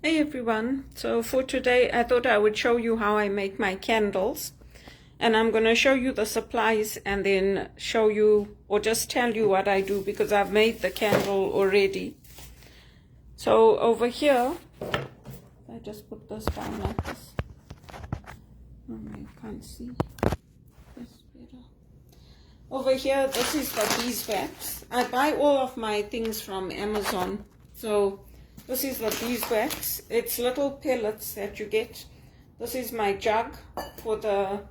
Hey everyone, so for today I thought I would show you how I make my candles, and I'm going to show you the supplies and then show you or just tell you what I do because I've made the candle already. So over here, I just put this down like this. You can't see. That's better. Over here, this is the beeswax. I buy all of my things from Amazon. So this is the beeswax. It's little pellets that you get. This is my jug to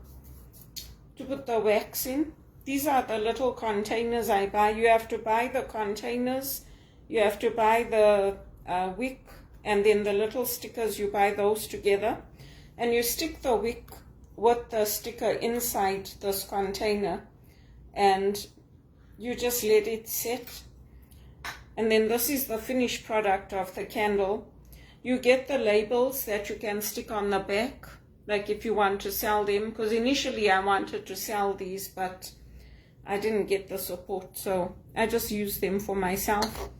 put the wax in. These are the little containers I buy. You have to buy the containers. You have to buy the wick, and then the little stickers, you buy those together. And you stick the wick with the sticker inside this container. And you just let it set. And then this is the finished product of the candle. You get the labels that you can stick on the back, like if you want to sell them, because initially I wanted to sell these, but I didn't get the support, so I just used them for myself.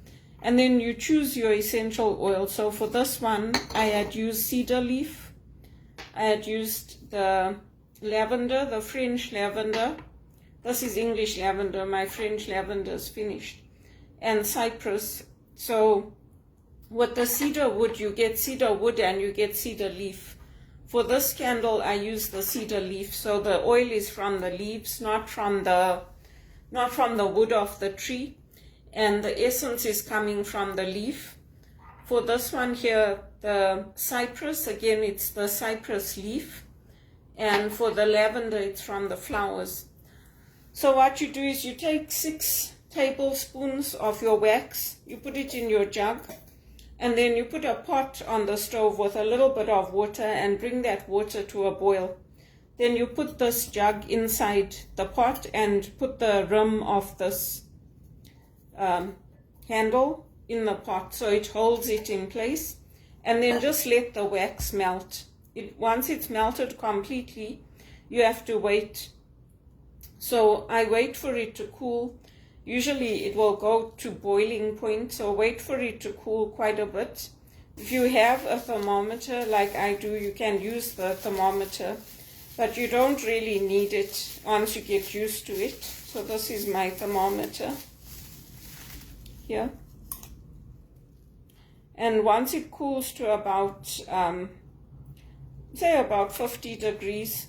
And then you choose your essential oil. So for this one, I had used Cedarleaf. I had used the lavender, the French lavender. This is English lavender. My French lavender is finished. And Cypress. So with the cedar wood, you get cedar wood and you get cedar leaf. For this candle, I use the cedar leaf. So the oil is from the leaves, not from the wood of the tree. And the essence is coming from the leaf. For this one here, the cypress, again, it's the cypress leaf. And for the lavender, it's from the flowers. So what you do is you take 6 tablespoons of your wax, you put it in your jug, and then you put a pot on the stove with a little bit of water and bring that water to a boil. Then you put this jug inside the pot and put the rim of this handle in the pot so it holds it in place, and then just let the wax melt. Once it's melted completely, you have to wait. So I wait for it to cool. Usually it will go to boiling point, so wait for it to cool quite a bit. If you have a thermometer like I do, you can use the thermometer, but you don't really need it once you get used to it. So this is my thermometer here. And once it cools to about, say about 50 degrees,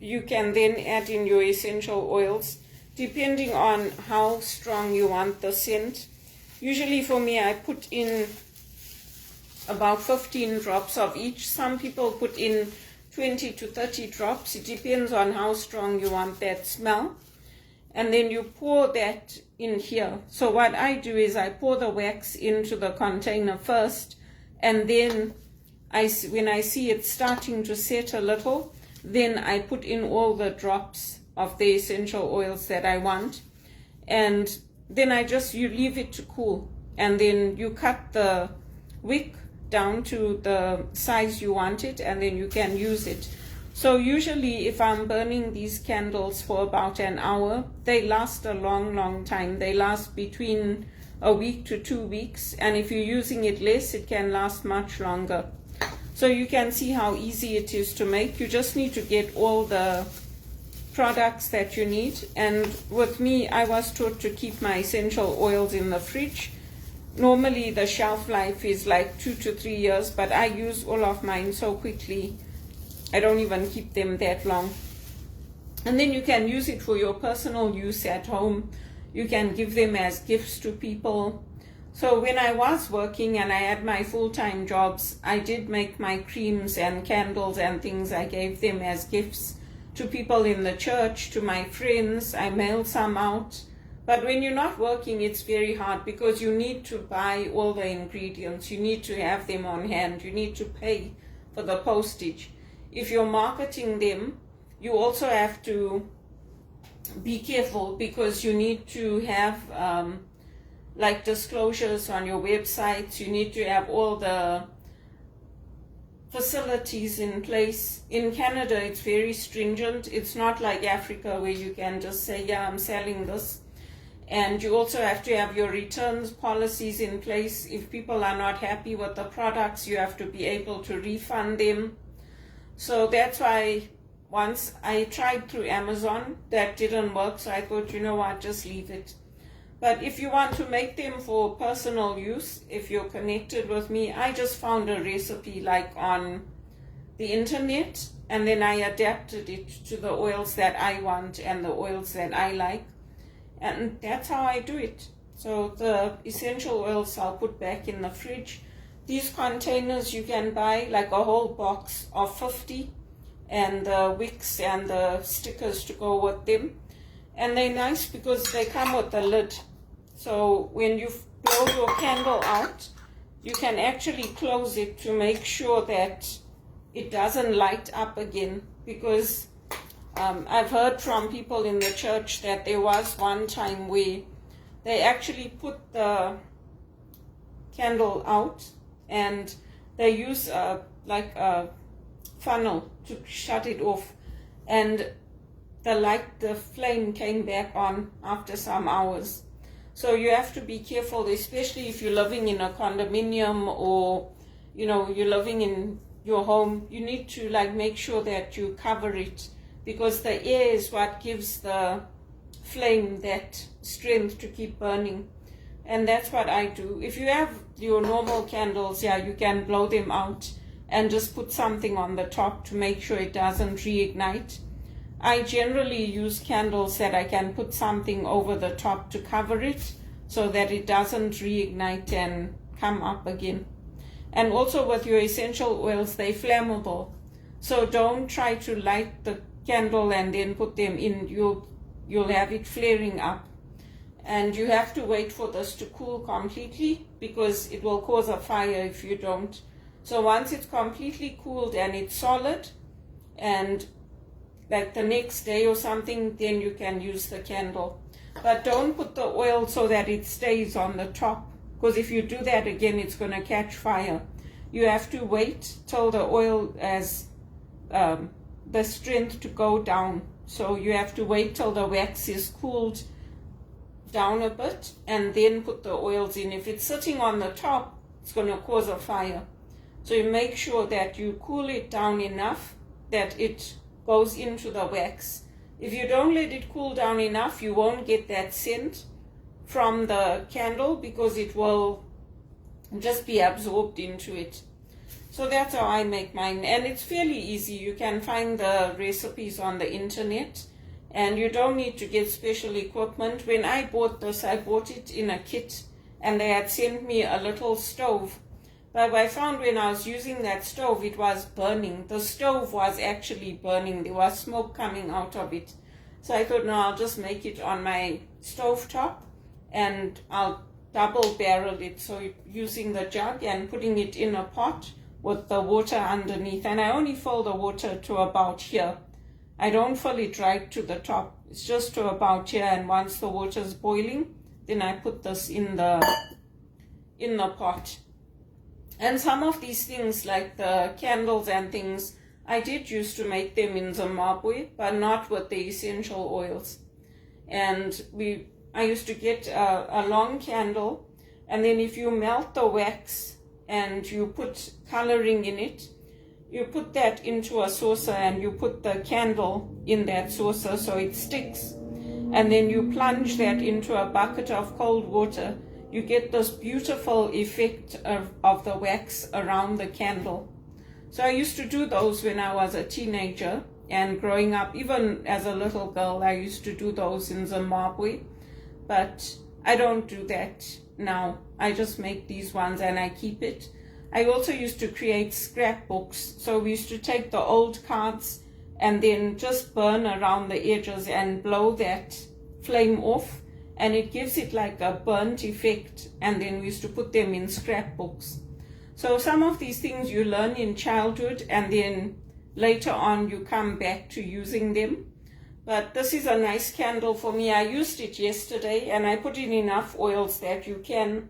you can then add in your essential oils, depending on how strong you want the scent. Usually for me, I put in about 15 drops of each. Some people put in 20 to 30 drops. It depends on how strong you want that smell. And then you pour that in here. So what I do is I pour the wax into the container first, and then when I see it starting to set a little, then I put in all the drops of the essential oils that I want, and then you leave it to cool, and then you cut the wick down to the size you want it, and then you can use it. So usually if I'm burning these candles for about an hour, they last a long time. They last between a week to 2 weeks, and if you're using it less, it can last much longer. So you can see how easy it is to make. You just need to get all the products that you need. And with me, I was taught to keep my essential oils in the fridge. Normally the shelf life is like 2 to 3 years, but I use all of mine so quickly, I don't even keep them that long. And then you can use it for your personal use at home. You can give them as gifts to people. So when I was working and I had my full-time jobs, I did make my creams and candles and things. I gave them as gifts to people in the church, to my friends. I mailed some out. But when you're not working, it's very hard because you need to buy all the ingredients. You need to have them on hand. You need to pay for the postage. If you're marketing them, you also have to be careful because you need to have like disclosures on your websites. You need to have all the facilities in place. In Canada, it's very stringent. It's not like Africa where you can just say, yeah, I'm selling this. And you also have to have your returns policies in place. If people are not happy with the products, you have to be able to refund them. So that's why once I tried through Amazon, that didn't work, so I thought, you know what, just leave it. But if you want to make them for personal use, if you're connected with me, I just found a recipe like on the internet, and then I adapted it to the oils that I want and the oils that I like. And that's how I do it. So the essential oils I'll put back in the fridge. These containers you can buy like a whole box of 50, and the wicks and the stickers to go with them. And they're nice because they come with a lid. So when you blow your candle out, you can actually close it to make sure that it doesn't light up again. Because I've heard from people in the church that there was one time where they actually put the candle out and they use like a funnel to shut it off, and the flame came back on after some hours. So you have to be careful, especially if you're living in a condominium or you're living in your home. You need to make sure that you cover it, because the air is what gives the flame that strength to keep burning. And that's what I do. If you have your normal candles, you can blow them out and just put something on the top to make sure it doesn't reignite. I generally use candles that I can put something over the top to cover it so that it doesn't reignite and come up again. And also with your essential oils, they're flammable. So don't try to light the candle and then put them in. You'll have it flaring up. And you have to wait for this to cool completely, because it will cause a fire if you don't. So once it's completely cooled and it's solid, and like the next day or something, then you can use the candle. But don't put the oil so that it stays on the top, because if you do that again, it's going to catch fire. You have to wait till the oil has the strength to go down. So you have to wait till the wax is cooled down a bit and then put the oils in. If it's sitting on the top, it's going to cause a fire. So you make sure that you cool it down enough that it goes into the wax. If you don't let it cool down enough, you won't get that scent from the candle, because it will just be absorbed into it. So that's how I make mine, and it's fairly easy. You can find the recipes on the internet, and you don't need to get special equipment. When I bought this, I bought it in a kit, and they had sent me a little stove. But I found when I was using that stove, it was burning. The stove was actually burning. There was smoke coming out of it. So I thought, no, I'll just make it on my stove top, and I'll double barrel it. So using the jug and putting it in a pot with the water underneath. And I only fill the water to about here. I don't fill it right to the top. It's just to about here. And once the water is boiling, then I put this in the pot. And some of these things, like the candles and things, I did used to make them in Zimbabwe, but not with the essential oils. And I used to get a long candle, and then if you melt the wax and you put coloring in it, you put that into a saucer and you put the candle in that saucer so it sticks. And then you plunge that into a bucket of cold water. You get this beautiful effect of the wax around the candle. So I used to do those when I was a teenager and growing up. Even as a little girl, I used to do those in Zimbabwe. But I don't do that now. I just make these ones and I keep it. I also used to create scrapbooks. So we used to take the old cards and then just burn around the edges and blow that flame off. And it gives it like a burnt effect. And then we used to put them in scrapbooks. So some of these things you learn in childhood, and then later on you come back to using them. But this is a nice candle for me. I used it yesterday, and I put in enough oils that you can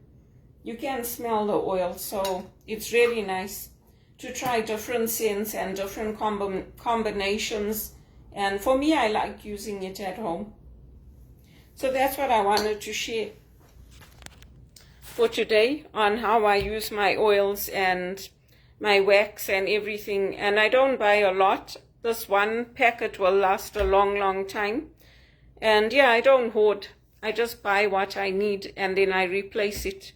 smell the oil. So it's really nice to try different scents and different combinations. And for me, I like using it at home. So that's what I wanted to share for today on how I use my oils and my wax and everything. And I don't buy a lot. This one packet will last a long, long time. And yeah, I don't hoard. I just buy what I need and then I replace it.